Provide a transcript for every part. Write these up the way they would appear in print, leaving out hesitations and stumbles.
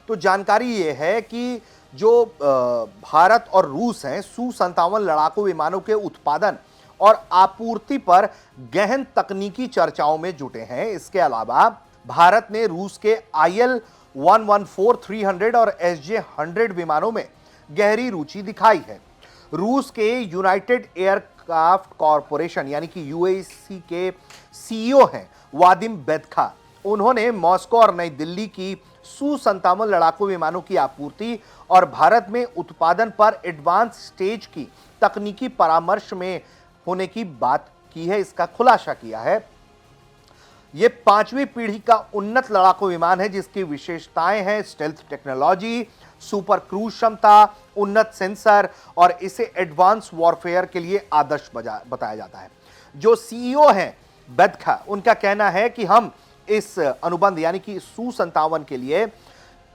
तो जानकारी ये है कि जो भारत और रूस हैं Su-57 लड़ाकू विमानों के उत्पादन और आपूर्ति पर गहन तकनीकी चर्चाओं में जुटे हैं। इसके अलावा भारत ने रूस के IL-114-300 और SJ-100 विमानों में गहरी रुचि दिखाई है। रूस के यूनाइटेड एयरक्राफ्ट कॉरपोरेशन यानी कि यूएसी के सीईओ हैं वादिम बेदखा। उन्होंने मॉस्को और नई दिल्ली की Su-57 लड़ाकू विमानों की आपूर्ति और भारत में उत्पादन पर एडवांस स्टेज की तकनीकी परामर्श में होने की बात की है, इसका खुलासा किया है। यह 5वीं पीढ़ी का उन्नत लड़ाकू विमान है जिसकी विशेषताएं हैं स्टेल्थ टेक्नोलॉजी, सुपर क्रूज क्षमता, उन्नत सेंसर और इसे एडवांस वॉरफेयर के लिए आदर्श बताया जाता है। जो सीईओ हैं बेदखा, उनका कहना है कि हम इस अनुबंध यानी कि Su-57 के लिए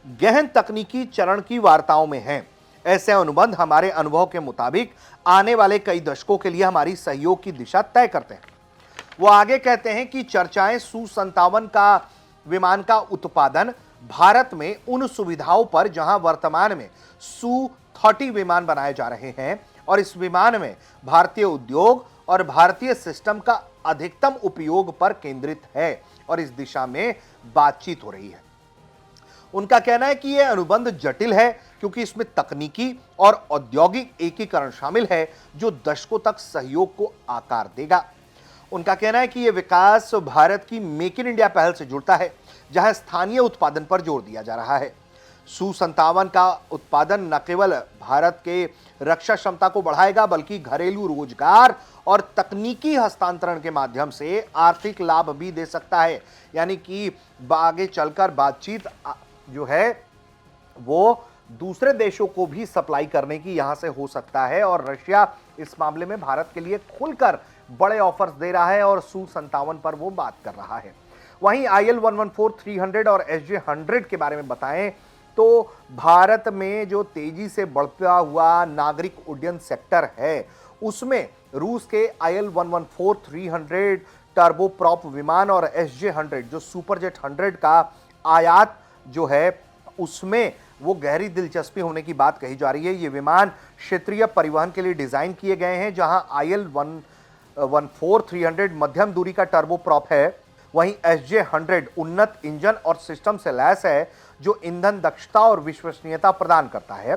गहन तकनीकी चरण की वार्ताओं में हैं। ऐसे अनुबंध हमारे अनुभव के मुताबिक आने वाले कई दशकों के लिए हमारी सहयोग की दिशा तय करते हैं। वो आगे कहते हैं कि चर्चाएं Su-57 का विमान का उत्पादन भारत में उन सुविधाओं पर जहां वर्तमान में Su-30 विमान बनाए जा रहे हैं और इस विमान में भारतीय उद्योग और भारतीय सिस्टम का अधिकतम उपयोग पर केंद्रित है और इस दिशा में बातचीत हो रही है। उनका कहना है कि यह अनुबंध जटिल है क्योंकि इसमें तकनीकी और औद्योगिक एकीकरण शामिल है जो दशकों तक सहयोग को आकार देगा। उनका कहना है कि यह विकास भारत की मेक इन इंडिया पहल से जुड़ता है जहां स्थानीय उत्पादन पर जोर दिया जा रहा है। Su-57 का उत्पादन न केवल भारत के रक्षा क्षमता को बढ़ाएगा बल्कि घरेलू रोजगार और तकनीकी हस्तांतरण के माध्यम से आर्थिक लाभ भी दे सकता है। यानी कि आगे चलकर बातचीत जो है वो दूसरे देशों को भी सप्लाई करने की यहां से हो सकता है और रशिया इस मामले में भारत के लिए खुलकर बड़े ऑफर्स दे रहा है और Su-57 पर वो बात कर रहा है। वहीं IL-114-300 और SJ-100 के बारे में बताएं तो भारत में जो तेजी से बढ़ता हुआ नागरिक उड्डयन सेक्टर है उसमें रूस के IL-114-300 टर्बोप्रॉप विमान और SJ-100 जो सुपरजेट 100 का आयात जो है उसमें वो गहरी दिलचस्पी होने की बात कही जा रही है। ये विमान क्षेत्रीय परिवहन के लिए डिजाइन किए गए हैं जहां IL-114-300 मध्यम दूरी का टर्बोप्रॉप है, वहीं SJ-100 उन्नत इंजन और सिस्टम से लैस है जो ईंधन दक्षता और विश्वसनीयता प्रदान करता है।